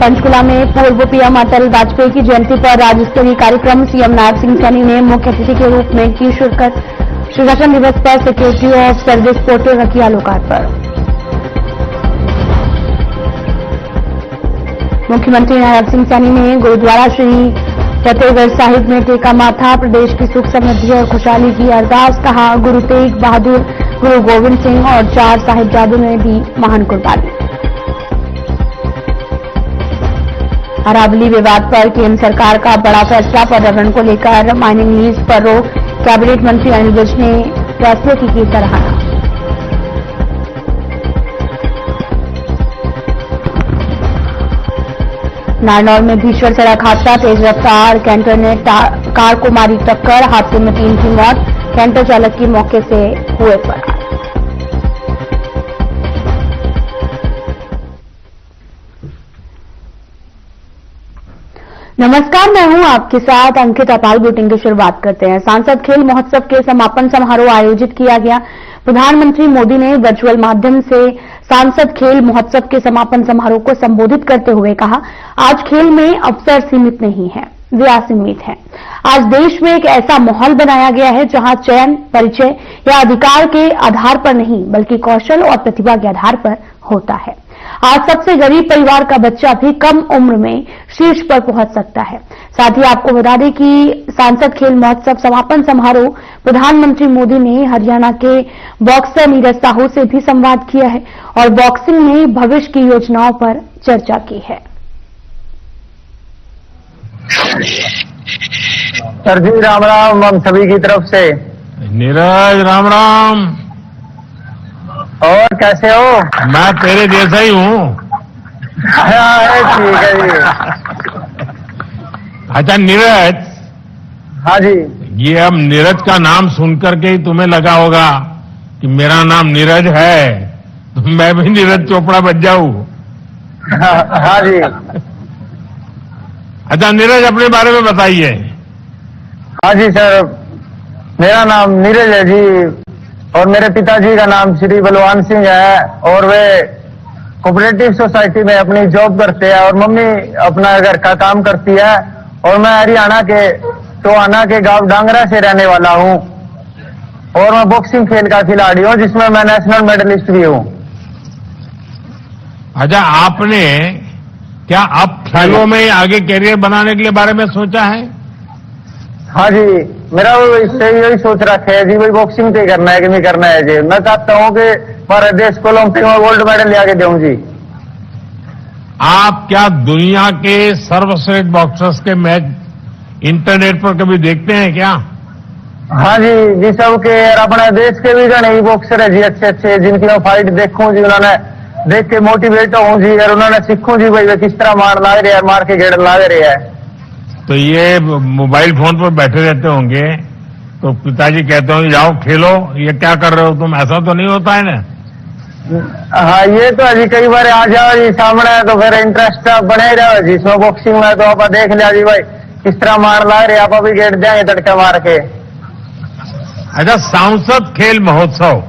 पंचकुला में पूर्व पीएम अटल वाजपेयी की जयंती पर राज्य स्तरीय कार्यक्रम सीएम नायब सिंह सैनी ने मुख्य अतिथि के रूप में की शिरकत। सुशासन दिवस पर सिक्योरिटी ऑफ सर्विस पोर्टल का किया लोकार्पण। मुख्यमंत्री नायब सिंह सैनी ने गुरुद्वारा श्री फतेहगढ़ साहिब में टेका माथा। प्रदेश की सुख समृद्धि और खुशहाली की अरदास। कहा, गुरु तेग बहादुर, गुरु गोविंद सिंह और 4 साहिबजादों ने दी महान कुर्बानी। अरावली विवाद पर केंद्र सरकार का बड़ा फैसला। पर्यावरण को लेकर माइनिंग लीज पर रोक। कैबिनेट मंत्री अनिल विज ने फैसले की सराहना। नारनौल में भीषण सड़क हादसा। तेज रफ्तार कैंटर ने कार को मारी टक्कर। हादसे में 3 की मौत। कैंटर चालक की मौके से हुए फरार। नमस्कार, मैं हूं आपके साथ अंकित। अपाल बुलेटिन की शुरुआत करते हैं। सांसद खेल महोत्सव के समापन समारोह आयोजित किया गया। प्रधानमंत्री मोदी ने वर्चुअल माध्यम से सांसद खेल महोत्सव के समापन समारोह को संबोधित करते हुए कहा, आज खेल में अवसर सीमित नहीं है, वे असीमित हैं। आज देश में एक ऐसा माहौल बनाया गया है जहां चयन, परिचय या अधिकार के आधार पर नहीं बल्कि कौशल और प्रतिभा के आधार पर होता है। आज सबसे गरीब परिवार का बच्चा भी कम उम्र में शीर्ष पर पहुंच सकता है। साथ ही आपको बता दें कि सांसद खेल महोत्सव समापन समारोह प्रधानमंत्री मोदी ने हरियाणा के बॉक्सर नीरज साहू से भी संवाद किया है और बॉक्सिंग में भविष्य की योजनाओं पर चर्चा की है। सर जी राम राम, हम सभी की तरफ से। नीरज राम राम। और कैसे हो? मैं तेरे जैसा ही हूँ। ठीक है जी। अच्छा नीरज। हाँ जी। ये अब नीरज का नाम सुनकर के ही तुम्हें लगा होगा कि मेरा नाम नीरज है तो मैं भी नीरज चोपड़ा बन जाऊं। हाँ जी। अच्छा नीरज, अपने बारे में बताइए। हाँ जी सर, मेरा नाम नीरज है जी और मेरे पिताजी का नाम श्री बलवान सिंह है और वे कोऑपरेटिव सोसाइटी में अपनी जॉब करते हैं और मम्मी अपना घर का काम करती है और मैं हरियाणा के टोहाना के गांव डांगरा से रहने वाला हूं और मैं बॉक्सिंग खेल का खिलाड़ी हूं जिसमें मैं नेशनल मेडलिस्ट भी हूं। अच्छा, आपने क्या अब खेलों में आगे कैरियर बनाने के लिए बारे में सोचा है? हाँ जी, मेरा इससे यही सोच रखा है जी, भाई बॉक्सिंग पे करना है कि नहीं करना है जी। मैं चाहता हूँ कि भारत देश को ओलंपिक में गोल्ड मेडल ले आके दूं जी। आप क्या दुनिया के सर्वश्रेष्ठ बॉक्सर्स के मैच इंटरनेट पर कभी देखते हैं क्या? हाँ जी सबके और अपने देश के भी गणे बॉक्सर है जी, अच्छे अच्छे, जिनकी मैं फाइट देखूं जी, उन्होंने देख के मोटिवेट हूँ जी और उन्होंने सीखूं जी भाई वे किस तरह मार लाग रहे हैं, मार के गेड़ लाग रहे हैं। तो ये मोबाइल फोन पर बैठे रहते होंगे तो पिताजी कहते होंगे जाओ खेलो, ये क्या कर रहे हो तुम, ऐसा तो नहीं होता है ना? हाँ ये तो अभी कई बार आ जाओ जी सामने तो फिर इंटरेस्ट बने ही रहो जी इसमें। बॉक्सिंग में तो आप देख लिया जी भाई किस तरह मार ला रहे, आप अभी गेट जाएंगे तड़के मार के। अच्छा, सांसद खेल महोत्सव,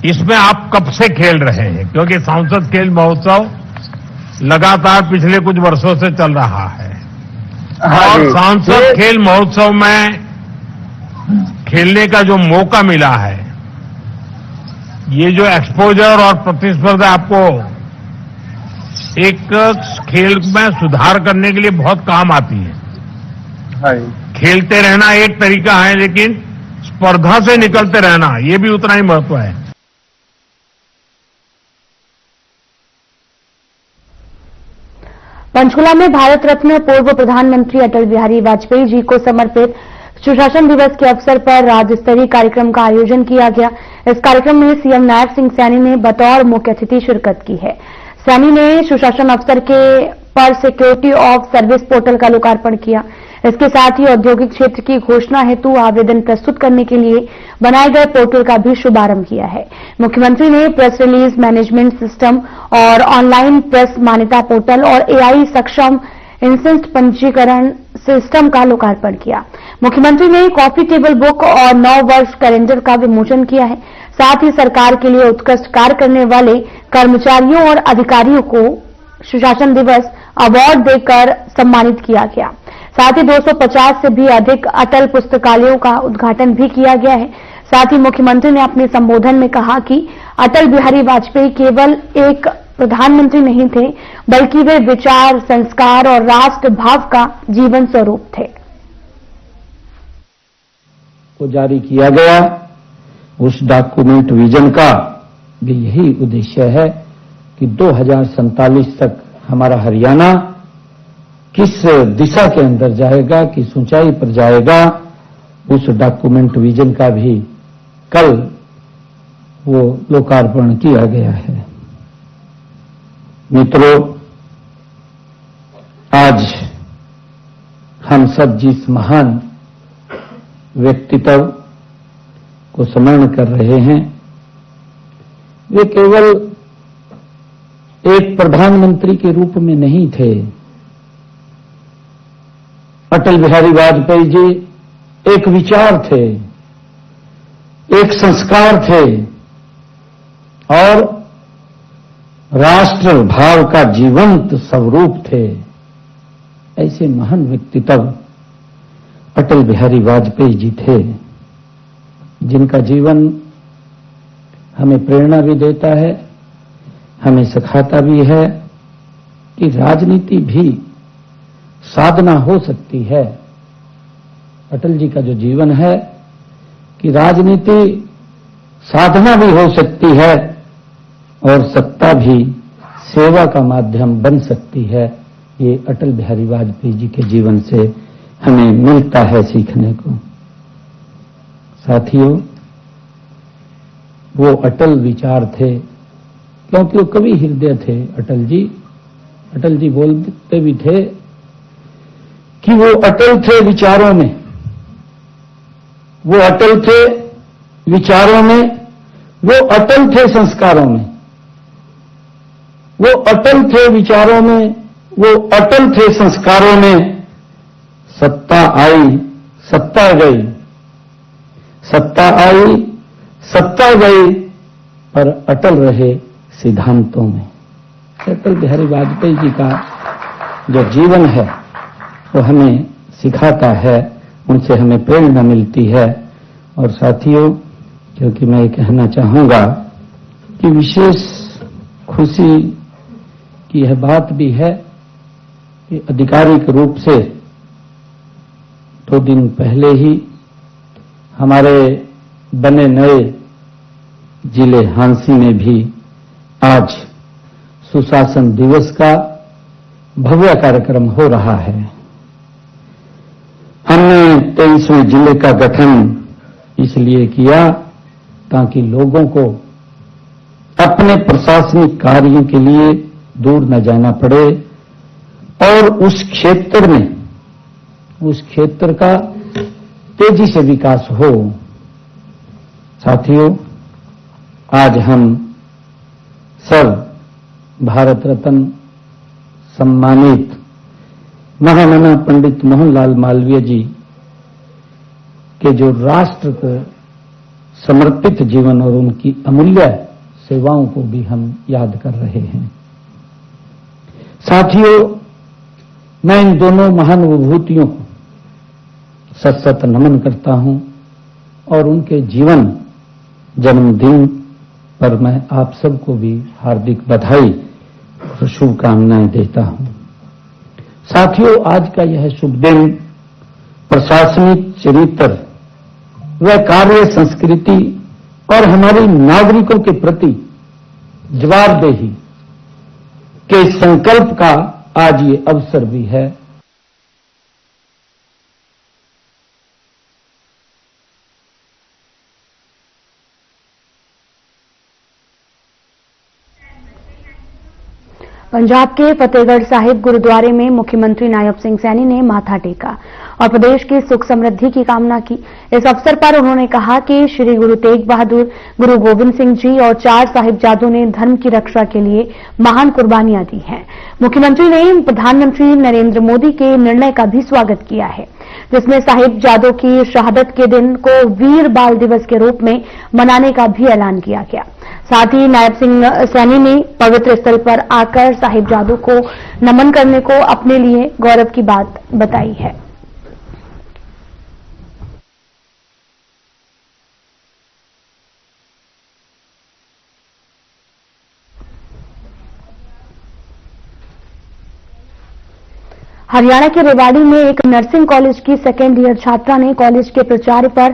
इसमें आप कब से खेल रहे हैं? क्योंकि सांसद खेल महोत्सव लगातार पिछले कुछ वर्षों से चल रहा है। हाँ और सांसद खेल महोत्सव में खेलने का जो मौका मिला है, ये जो एक्सपोजर और प्रतिस्पर्धा आपको एक खेल में सुधार करने के लिए बहुत काम आती है। हाँ खेलते रहना एक तरीका है, लेकिन स्पर्धा से निकलते रहना ये भी उतना ही महत्व है। पंचकुला में भारत रत्न पूर्व प्रधानमंत्री अटल बिहारी वाजपेयी जी को समर्पित सुशासन दिवस के अवसर पर राज्य स्तरीय कार्यक्रम का आयोजन किया गया। इस कार्यक्रम में सीएम नायब सिंह सैनी ने बतौर मुख्य अतिथि शिरकत की है। सैनी ने सुशासन अवसर पर सिक्योरिटी ऑफ सर्विस पोर्टल का लोकार्पण किया। इसके साथ ही औद्योगिक क्षेत्र की घोषणा हेतु आवेदन प्रस्तुत करने के लिए बनाए गए पोर्टल का भी शुभारंभ किया है। मुख्यमंत्री ने प्रेस रिलीज मैनेजमेंट सिस्टम और ऑनलाइन प्रेस मान्यता पोर्टल और एआई सक्षम इंस्टेंट पंजीकरण सिस्टम का लोकार्पण किया। मुख्यमंत्री ने कॉफी टेबल बुक और 9 वर्ष कैलेंडर का विमोचन किया है। साथ ही सरकार के लिए उत्कृष्ट कार्य करने वाले कर्मचारियों और अधिकारियों को सुशासन दिवस अवार्ड देकर सम्मानित किया गया। साथ ही 250 से भी अधिक अटल पुस्तकालयों का उद्घाटन भी किया गया है। साथ ही मुख्यमंत्री ने अपने संबोधन में कहा कि अटल बिहारी वाजपेयी केवल एक प्रधानमंत्री नहीं थे, बल्कि वे विचार, संस्कार और राष्ट्र भाव का जीवन स्वरूप थे। को जारी किया गया उस डॉक्यूमेंट विजन का भी यही उद्देश्य है कि 2047 तक हमारा हरियाणा किस दिशा के अंदर जाएगा, किस ऊंचाई पर जाएगा, उस डॉक्यूमेंट विजन का भी कल वो लोकार्पण किया गया है। मित्रों, आज हम सब जिस महान व्यक्तित्व को स्मरण कर रहे हैं, वे केवल एक प्रधानमंत्री के रूप में नहीं थे। अटल बिहारी वाजपेयी जी एक विचार थे, एक संस्कार थे और राष्ट्र भाव का जीवंत स्वरूप थे। ऐसे महान व्यक्तित्व अटल बिहारी वाजपेयी जी थे, जिनका जीवन हमें प्रेरणा भी देता है, हमें सिखाता भी है कि राजनीति भी साधना हो सकती है। अटल जी का जो जीवन है कि राजनीति साधना भी हो सकती है और सत्ता भी सेवा का माध्यम बन सकती है। ये अटल बिहारी वाजपेयी जी के जीवन से हमें मिलता है सीखने को। साथियों, वो अटल विचार थे, क्योंकि वो कवि हृदय थे। अटल जी बोलते भी थे कि वो अटल थे विचारों में, वो अटल थे विचारों में, वो अटल थे संस्कारों में, वो अटल थे विचारों में, वो अटल थे संस्कारों में। सत्ता आई, सत्ता गई, सत्ता आई, सत्ता गई, पर अटल रहे सिद्धांतों में। अटल बिहारी वाजपेयी जी का जो जीवन है वो हमें सिखाता है, उनसे हमें प्रेरणा मिलती है। और साथियों, क्योंकि मैं ये कहना चाहूंगा कि विशेष खुशी की यह बात भी है कि आधिकारिक रूप से 2 दिन पहले ही हमारे बने नए जिले हांसी में भी आज सुशासन दिवस का भव्य कार्यक्रम हो रहा है। हमने 23वें जिले का गठन इसलिए किया ताकि लोगों को अपने प्रशासनिक कार्यों के लिए दूर न जाना पड़े और उस क्षेत्र का तेजी से विकास हो। साथियों, आज हम सब भारत रत्न सम्मानित महामना पंडित मोहनलाल मालवीय जी के जो राष्ट्र को समर्पित जीवन और उनकी अमूल्य सेवाओं को भी हम याद कर रहे हैं। साथियों, मैं इन दोनों महान विभूतियों को सत नमन करता हूं और उनके जीवन जन्मदिन पर मैं आप सबको भी हार्दिक बधाई और शुभकामनाएं देता हूं। साथियों, आज का यह शुभ दिन प्रशासनिक चरित्र व कार्य संस्कृति और हमारे नागरिकों के प्रति जवाबदेही के संकल्प का आज ये अवसर भी है। पंजाब के फतेहगढ़ साहिब गुरुद्वारे में मुख्यमंत्री नायब सिंह सैनी ने माथा टेका और प्रदेश की सुख समृद्धि की कामना की। इस अवसर पर उन्होंने कहा कि श्री गुरु तेग बहादुर, गुरु गोविंद सिंह जी और 4 साहिबजादों ने धर्म की रक्षा के लिए महान कुर्बानियां दी हैं। मुख्यमंत्री ने प्रधानमंत्री नरेंद्र मोदी के निर्णय का भी स्वागत किया है। जिसमें साहिबजादों की शहादत के दिन को वीर बाल दिवस के रूप में मनाने का भी ऐलान किया गया। साथ ही नायब सिंह सैनी ने पवित्र स्थल पर आकर साहिबजादों को नमन करने को अपने लिए गौरव की बात बताई है। हरियाणा के रेवाड़ी में एक नर्सिंग कॉलेज की सेकेंड ईयर छात्रा ने कॉलेज के प्राचार्य पर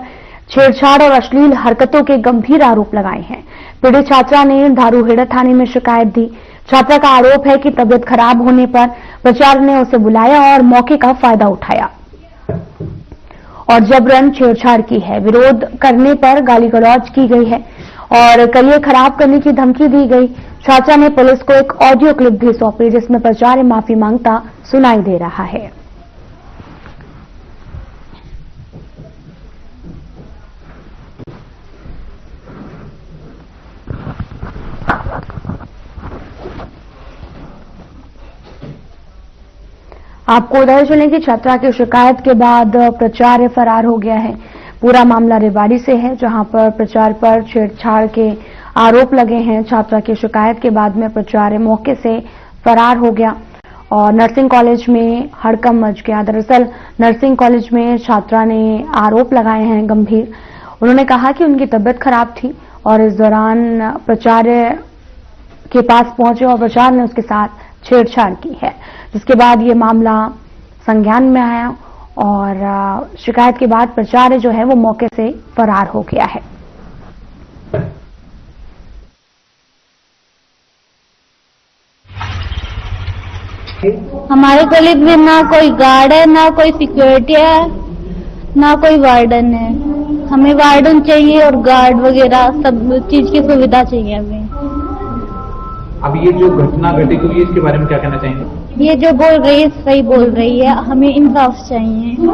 छेड़छाड़ और अश्लील हरकतों के गंभीर आरोप लगाए हैं। पीड़ित छात्रा ने धारूहेड़ा थाने में शिकायत दी। छात्रा का आरोप है कि तबीयत खराब होने पर प्राचार्य ने उसे बुलाया और मौके का फायदा उठाया और जबरन छेड़छाड़ की है। विरोध करने पर गाली गलौज की गई है और करियर खराब करने की धमकी दी गई। छात्रा ने पुलिस को एक ऑडियो क्लिप भी सौंपी जिसमें प्राचार्य माफी मांगता सुनाई दे रहा है। आपको बताया चलें कि छात्रा की शिकायत के बाद प्राचार्य फरार हो गया है। पूरा मामला रेवाड़ी से है, जहां पर प्राचार्य पर छेड़छाड़ के आरोप लगे हैं। छात्रा की शिकायत के बाद में प्राचार्य मौके से फरार हो गया और नर्सिंग कॉलेज में हड़कंप मच गया। दरअसल नर्सिंग कॉलेज में छात्रा ने आरोप लगाए हैं गंभीर। उन्होंने कहा कि उनकी तबीयत खराब थी और इस दौरान प्राचार्य के पास पहुंचे और प्राचार्य ने उसके साथ छेड़छाड़ की है, जिसके बाद ये मामला संज्ञान में आया और शिकायत के बाद प्राचार्य जो है वो मौके से फरार हो गया है। हमारे कॉलेज में ना कोई गार्ड है, ना कोई सिक्योरिटी है, ना कोई वार्डन है। हमें वार्डन चाहिए और गार्ड वगैरह सब चीज की सुविधा चाहिए हमें। अब ये जो घटना घटित हुई है इसके बारे में क्या कहना चाहेंगे? ये जो बोल रही है सही बोल रही है, हमें इंसाफ चाहिए।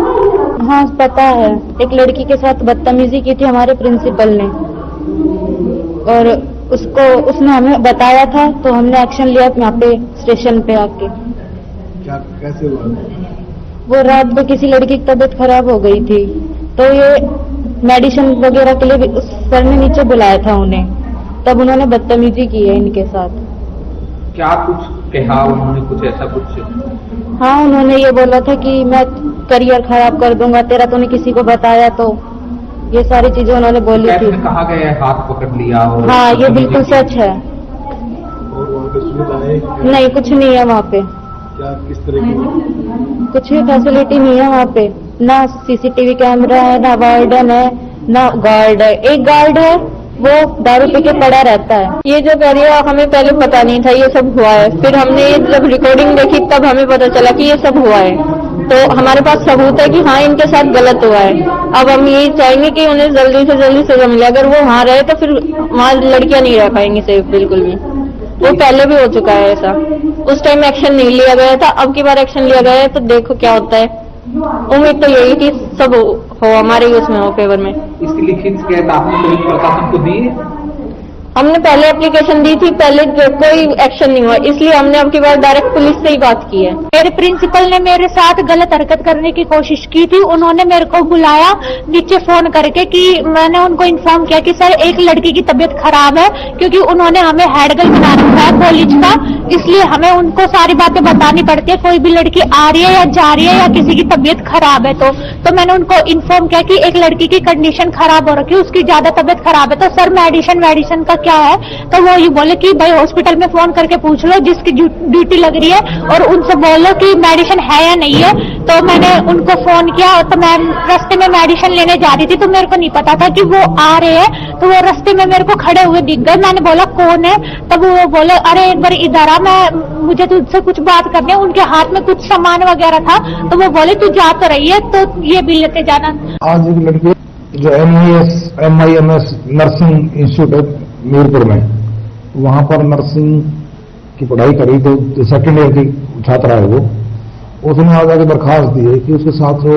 हाँ पता है, एक लड़की के साथ बदतमीजी की थी हमारे प्रिंसिपल ने और उसने हमें बताया था तो हमने एक्शन लिया यहाँ पे स्टेशन पे आके। क्या कैसे हुआ? वो रात को किसी लड़की की तबीयत खराब हो गई थी तो ये मेडिसिन वगैरह के लिए भी उस सर ने नीचे बुलाया था उन्हें, तब उन्होंने बदतमीजी की है इनके साथ। क्या कुछ कहा उन्होंने, कुछ ऐसा कुछ? हाँ उन्होंने ये बोला था कि मैं करियर खराब कर दूंगा तेरा, तूने किसी को बताया तो, ये सारी चीजें उन्होंने बोली थी। कहा गया है हाथ पकड़ लिया और हाँ ये बिल्कुल सच है। और वहाँ पे सुविधा है? नहीं कुछ नहीं है वहाँ पे। क्या किस तरह की? कुछ भी फैसिलिटी नहीं है वहाँ पे, ना सीसीटीवी कैमरा है, ना वार्डन है, ना गार्ड है। एक गार्ड है वो दारू पी के पड़ा रहता है। ये जो कर रही है हमें पहले पता नहीं था ये सब हुआ है, फिर हमने जब रिकॉर्डिंग देखी तब हमें पता चला कि ये सब हुआ है। तो हमारे पास सबूत है कि हाँ इनके साथ गलत हुआ है। अब हम ये चाहेंगे कि उन्हें जल्दी से जल्दी सजा मिले। अगर वो वहाँ रहे तो फिर वहाँ लड़कियां नहीं रह पाएंगी सेफ बिल्कुल भी। वो पहले भी हो चुका है ऐसा, उस टाइम एक्शन नहीं लिया गया था, अब की बार एक्शन लिया गया है तो देखो क्या होता है। उम्मीद तो यही कि सब हो हमारे ही उसमें हो फेवर में। इसकी लिखित शिकायत आपने पुलिस प्रशासन को दी है? हमने पहले एप्लीकेशन दी थी, पहले कोई एक्शन नहीं हुआ, इसलिए हमने अब की बार डायरेक्ट पुलिस से ही बात की है। मेरे प्रिंसिपल ने मेरे साथ गलत हरकत करने की कोशिश की थी। उन्होंने मेरे को बुलाया नीचे फोन करके कि मैंने उनको इन्फॉर्म किया कि सर एक लड़की की तबीयत खराब है, क्योंकि उन्होंने हमें हेड गर्ल बना रखा है कॉलेज का, इसलिए हमें उनको सारी बातें बतानी पड़ती है। कोई भी लड़की आ रही है या जा रही है या किसी की तबीयत खराब है तो मैंने उनको इन्फॉर्म किया कि एक लड़की की कंडीशन खराब हो रखी है, उसकी ज्यादा तबीयत खराब है, तो सर मेडिसिन का क्या है? तो वो ये बोले कि भाई हॉस्पिटल में फोन करके पूछ लो जिसकी ड्यूटी लग रही है और उनसे बोलो कि मेडिसिन है या नहीं है। तो मैंने उनको फोन किया तो मैं रास्ते में मेडिसिन लेने जा रही थी तो मेरे को नहीं पता था कि वो आ रहे हैं, तो वो रास्ते में मेरे को खड़े हुए दिख गए। मैंने बोला कौन है? तब वो बोले अरे एक बार इधर आ, मुझे तुझसे कुछ बात करनी है। उनके हाथ में कुछ सामान वगैरह था तो वो बोले तू जा तो रही है तो ये भी लेते जाना। आज एक लड़की जो MIMS नर्सिंग इंस्टीट्यूट है मीरपुर में, वहां पर नर्सिंग की पढ़ाई करी तो सेकेंड ईयर की छात्रा है वो, उसने आगे आगे दरखास्त दी है कि उसके साथ जो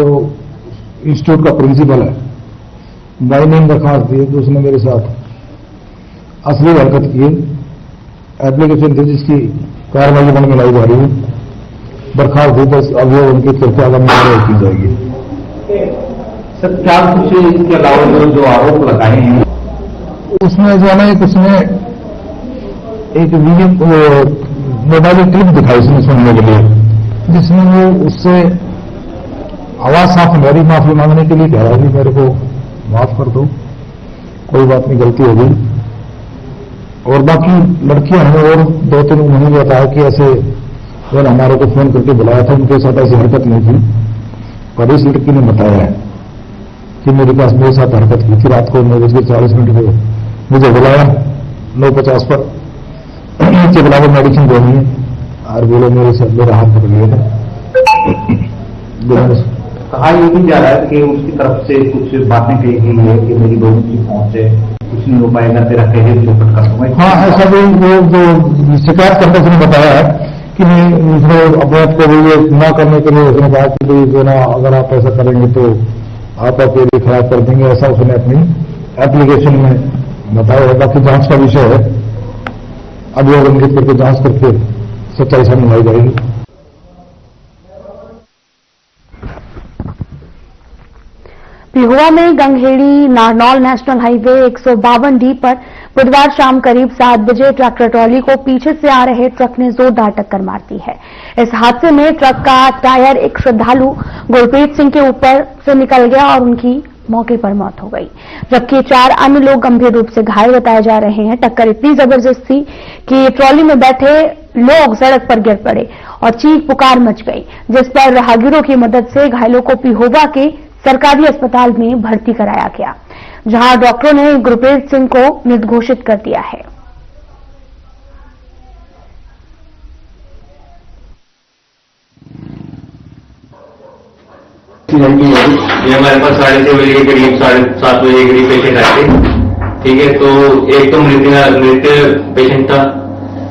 इंस्टीट्यूट का प्रिंसिपल है बाई नेम दरखास्त दी है कि उसने मेरे साथ असली हरकत की है। एप्लीकेशन थी जिसकी कार्रवाई बन में लाई जा रही है। दरखास्त दी तो अब वो उनकी तरफ से आगामी कार्रवाई की जाएगी। सर क्या कुछ इसके अलावा जो आरोप लगाए हैं उसमें जो है ना उसने एक वीडियो मोबाइल क्लिप दिखाई उसने सुनने के लिए, जिसमें वो उससे आवाज साफ मेरी माफी मांगने के लिए कह रहा है कि मेरे को माफ कर दो, कोई बात नहीं, गलती हो गई। और बाकी लड़कियां हैं और 2-3 उन्होंने बताया कि ऐसे जो हमारे को फोन करके बुलाया था, उनके साथ ऐसी हरकत नहीं थी। पर इस लड़की ने बताया है कि मेरे साथ हरकत की थी, रात को 9:40 को मुझे बुलाया 9:50 पर, नीचे बुला वो मेडिसिन देनी है और बोलो मेरा हाथ पकड़ लिया था। कहा ये भी जा रहा है कि उसकी तरफ से कुछ बातें कही गई है कि मेरी दोनों की पहुंच है, कुछ नहीं हो पाएगा, तेरा करियर चौपट कर दूंगा। हाँ, ऐसा भी वो जो शिकायत करते उसने बताया है कि उसने अपराध को ये न करने के लिए उसने कहा कि भाई जो ना अगर आप ऐसा करेंगे तो आप अकेले खराब कर देंगे, ऐसा उसने अपनी एप्लीकेशन में बताया है। बाकी जांच का विषय है, अब वो रंजित करके जांच करके सच्चाई सामने लाई जाएगी। पिहुआ में Ganghedi Narnaul national highway 152D पर बुधवार शाम करीब 7 बजे ट्रैक्टर ट्रॉली को पीछे से आ रहे ट्रक ने जोरदार टक्कर मार दी है। इस हादसे में ट्रक का टायर एक श्रद्धालु गुरप्रीत सिंह के ऊपर से निकल गया और उनकी मौके पर मौत हो गई, जबकि 4 अन्य लोग गंभीर रूप से घायल बताए जा रहे हैं। टक्कर इतनी जबरदस्त थी कि ट्रॉली में बैठे लोग सड़क पर गिर पड़े और चीख पुकार मच गई, जिस पर राहगीरों की मदद से घायलों को पिहोवा के सरकारी अस्पताल में भर्ती कराया गया, जहां डॉक्टरों ने गुरप्रीत सिंह को मृत घोषित कर दिया है। ये हमारे पास 6:30 बजे के करीब 7:30 बजे के करीब पेशेंट आए थे। ठीक है, तो एक तो मृत पेशेंट था,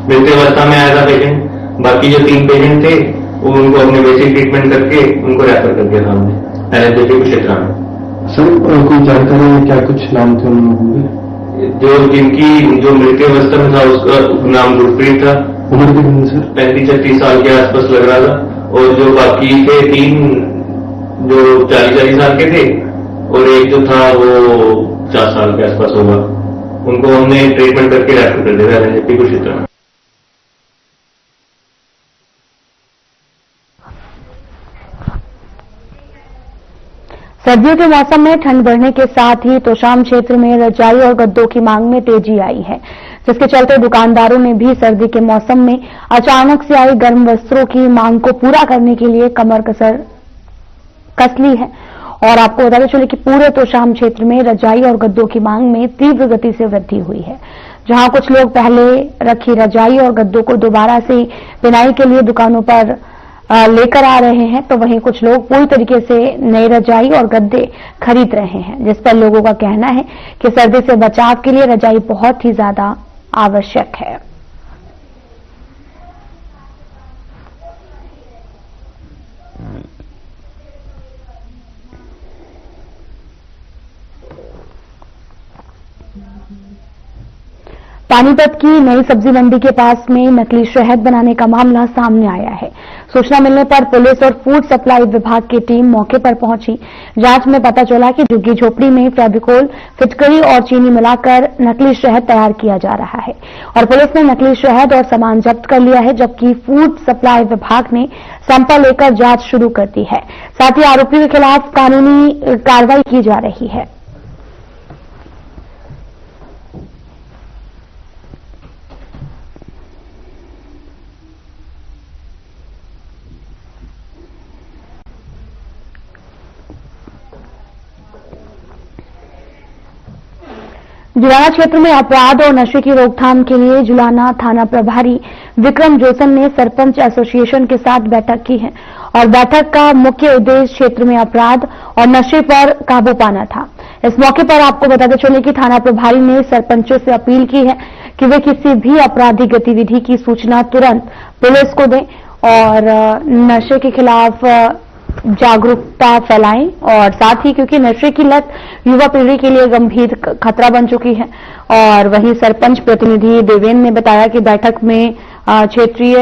मृत अवस्था में आया था पेशेंट। बाकी जो 3 पेशेंट थे वो उनको अपने बेसिक ट्रीटमेंट करके उनको रेफर कर दिया था हमने एनएचपी क्षेत्र में। सर कोई जानकारी है क्या, कुछ नाम थे उन जिनकी जो मृत अवस्था में था उसका नाम गुरप्रीत था। उम्र कितनी सर? 35-36 साल के आसपास लग रहा था। और जो बाकी थे 3 जो 40 साल के थे और एक जो था वो 50 साल के आसपास होगा, उनको हमने ट्रीटमेंट करके रेफर कर दिया एनएचपी क्षेत्र में। सर्दियों के मौसम में ठंड बढ़ने के साथ ही तोशाम क्षेत्र में रजाई और गद्दों की मांग में तेजी आई है, जिसके चलते दुकानदारों ने भी सर्दी के मौसम में अचानक से आई गर्म वस्त्रों की मांग को पूरा करने के लिए कमर कस ली है। और आपको बताते चले कि पूरे तोशाम क्षेत्र में रजाई और गद्दों की मांग में तीव्र गति से वृद्धि हुई है, जहां कुछ लोग पहले रखी रजाई और गद्दों को दोबारा से बिनाई के लिए दुकानों पर लेकर आ रहे हैं, तो वहीं कुछ लोग पूरी तरीके से नई रजाई और गद्दे खरीद रहे हैं, जिस पर लोगों का कहना है कि सर्दी से बचाव के लिए रजाई बहुत ही ज्यादा आवश्यक है। पानीपत की नई सब्जी मंडी के पास में नकली शहद बनाने का मामला सामने आया है। सूचना मिलने पर पुलिस और फूड सप्लाई विभाग की टीम मौके पर पहुंची। जांच में पता चला कि झुग्गी झोपड़ी में फेविकोल, फिटकरी और चीनी मिलाकर नकली शहद तैयार किया जा रहा है और पुलिस ने नकली शहद और सामान जब्त कर लिया है, जबकि फूड सप्लाई विभाग ने सैंपल लेकर जांच शुरू कर दी है। साथ ही आरोपियों के खिलाफ कानूनी कार्रवाई की जा रही है। जुलाना क्षेत्र में अपराध और नशे की रोकथाम के लिए जुलाना थाना प्रभारी विक्रम जोसन ने सरपंच एसोसिएशन के साथ बैठक की है और बैठक का मुख्य उद्देश्य क्षेत्र में अपराध और नशे पर काबू पाना था। इस मौके पर आपको बताते चले कि थाना प्रभारी ने सरपंचों से अपील की है कि वे किसी भी आपराधिक गतिविधि की सूचना तुरंत पुलिस को दें और नशे के खिलाफ जागरूकता फैलाएं। और साथ ही क्योंकि नशे की लत युवा पीढ़ी के लिए गंभीर खतरा बन चुकी है। और वहीं सरपंच प्रतिनिधि देवेंद्र ने बताया कि बैठक में क्षेत्रीय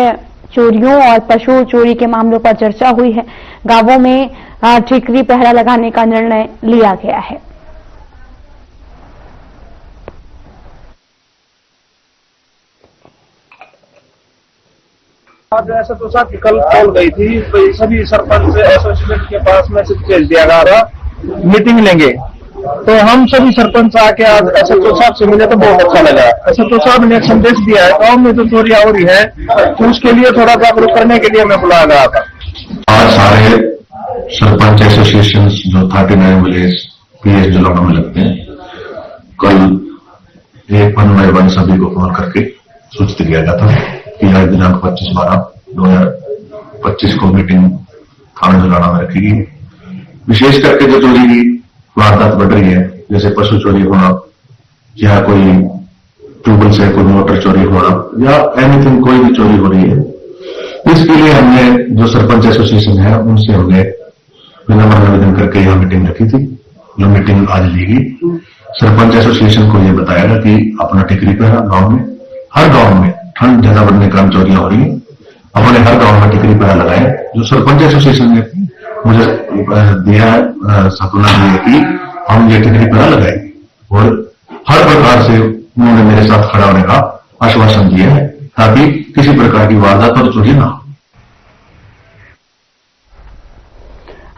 चोरियों और पशु चोरी के मामलों पर चर्चा हुई है। गांवों में ठीकरी पहरा लगाने का निर्णय लिया गया है। आज ऐसा तो साहब कल कॉल गई थी तो सभी सरपंच एसोसिएशन के पास मैसेज भेज दिया गया था, मीटिंग लेंगे। तो हम सभी सरपंच आके आज एसएचओ साहब से मिले तो बहुत अच्छा लगा। एसएचओ साहब ने एक संदेश दिया है, गांव में तो चोरियां हो रही है, तो उसके लिए थोड़ा जागरूक करने के लिए मैं बुलाया गया था। आज सारे सरपंच एसोसिएशन जो 39 विलेज पीएस जुलाना में लगते हैं, कल एक वन बाय वन सभी को फोन करके सूचित किया गया था कि आज दिनांक 25/12/2025 को मीटिंग थाना जुलाना में रखी गई। विशेष करके जो चोरी की वारदात बढ़ रही है, जैसे पशु चोरी होना या कोई ट्यूबवेल से कोई मोटर चोरी होना या एनीथिंग कोई भी चोरी हो रही है, इसके लिए हमने जो सरपंच एसोसिएशन है उनसे हमने विनम्र निवेदन करके यह मीटिंग रखी थी। जो मीटिंग आज ली गई, सरपंच एसोसिएशन को यह बताया गया कि अपना टिकरी पे गांव में, हर गांव में ठंड ज्यादा बढ़ने के कारण चोरियां हो रही है, अपने हर गांव में टिकरी पहरा लगाए। जो सरपंच एसोसिएशन ने मुझे दिया सपना दिया कि हम ये टिकरी पहरा लगाएंगे और हर प्रकार से उन्होंने मेरे साथ खड़ा होने का आश्वासन दिया है ताकि किसी प्रकार की वारदात और चोरी ना हो।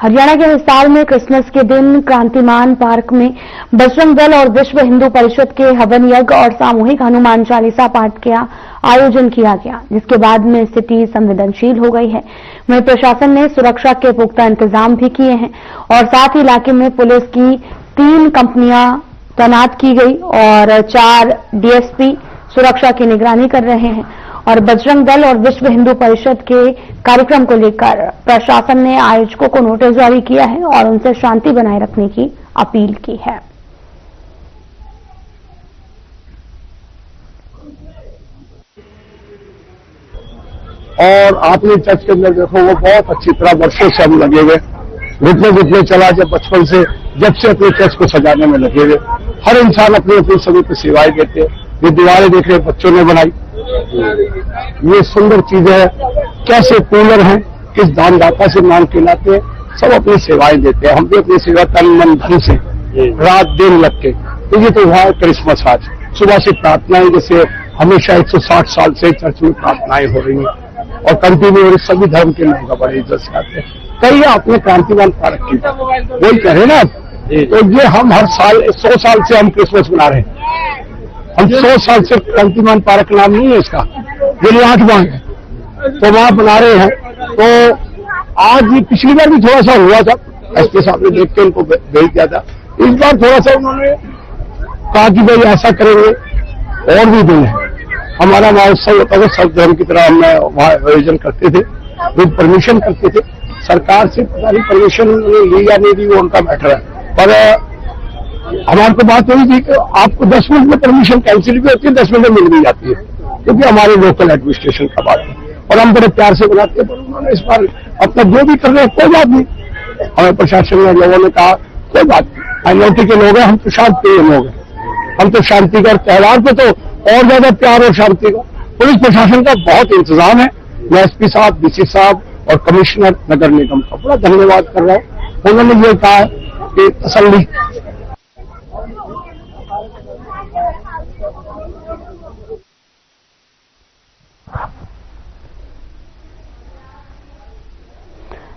हरियाणा के हिसार में क्रिसमस के दिन क्रांतिमान पार्क में बजरंग दल और विश्व हिंदू परिषद के हवन यज्ञ और सामूहिक हनुमान चालीसा पाठ का आयोजन किया गया, जिसके बाद में स्थिति संवेदनशील हो गई है। वहीं प्रशासन ने सुरक्षा के पुख्ता इंतजाम भी किए हैं और साथ ही इलाके में पुलिस की 3 कंपनियां तैनात की गई और 4 डीएसपी सुरक्षा की निगरानी कर रहे हैं। और बजरंग दल और विश्व हिंदू परिषद के कार्यक्रम को लेकर प्रशासन ने आयोजकों को नोटिस जारी किया है और उनसे शांति बनाए रखने की अपील की है। और आपने चर्च के अंदर देखो, वो बहुत अच्छी तरह वर्षों से हम लगे हुए, घुटने चला जब बचपन से, जब से अपने चर्च को सजाने में लगे हुए। हर इंसान अपनी अपनी समय पर सेवाएं देते हैं। ये दीवारें देख रहे बच्चों ने बनाई, ये सुंदर चीज है। कैसे कूलर हैं, किस दानदाता से नाम खिलाते हैं, सब अपनी सेवाएं देते हैं। हम भी अपनी सेवा तन मन धन से रात दिन लग के। तो ये तो हुआ क्रिसमस। आज सुबह से प्रार्थनाएं, जैसे हमेशा 160 साल से चर्च में प्रार्थनाएं हो रही हैं और कंटिन्यू हो रही, सभी धर्म के लोग बड़े इज्जत से आते हैं। कई आपने क्रांतिमान पार्क की वही कह रहे ना, तो ये हम हर साल 100 साल से हम क्रिसमस मना रहे हैं। हम 100 साल से क्रांतिमान पार्क नाम नहीं है इसका, ये 8वां है, तो वहां बना रहे हैं। तो आज ये पिछली बार भी थोड़ा सा हुआ था, एसपी साहब ने देख के इनको भेज दिया था। इस बार थोड़ा सा उन्होंने कहा कि भाई ऐसा करेंगे और भी दिन है। हमारा महोत्सव होता था, सब धर्म की तरह हम वहां आयोजन करते थे, विद परमिशन करते थे। सरकार से पता नहीं परमिशन उन्होंने ली या नहीं ली, वो उनका मैटर है। पर हमारे को बात हुई थी कि आपको 10 मिनट में परमिशन कैंसिल भी होती है, 10 मिनट में मिल भी जाती है, क्योंकि हमारे लोकल एडमिनिस्ट्रेशन का बात है और हम बड़े प्यार से बनाते हैं। पर उन्होंने इस बार अपना जो भी कर रहे हैं कोई बात नहीं। हमें प्रशासन ने, लोगों ने कहा कोई बात नहीं, माइनॉरिटी के लोग हैं, हम तो शांति के लोग हैं, हम तो शांति का त्योहार पे तो और ज्यादा प्यार और शांति का। पुलिस प्रशासन का बहुत इंतजाम है। मैं एसपी साहब, डीसी साहब और कमिश्नर नगर निगम का बड़ा धन्यवाद कर रहा हूँ। उन्होंने ये कहा है कि तसल्ली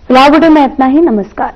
फिलहाल वीडियो में इतना ही। नमस्कार।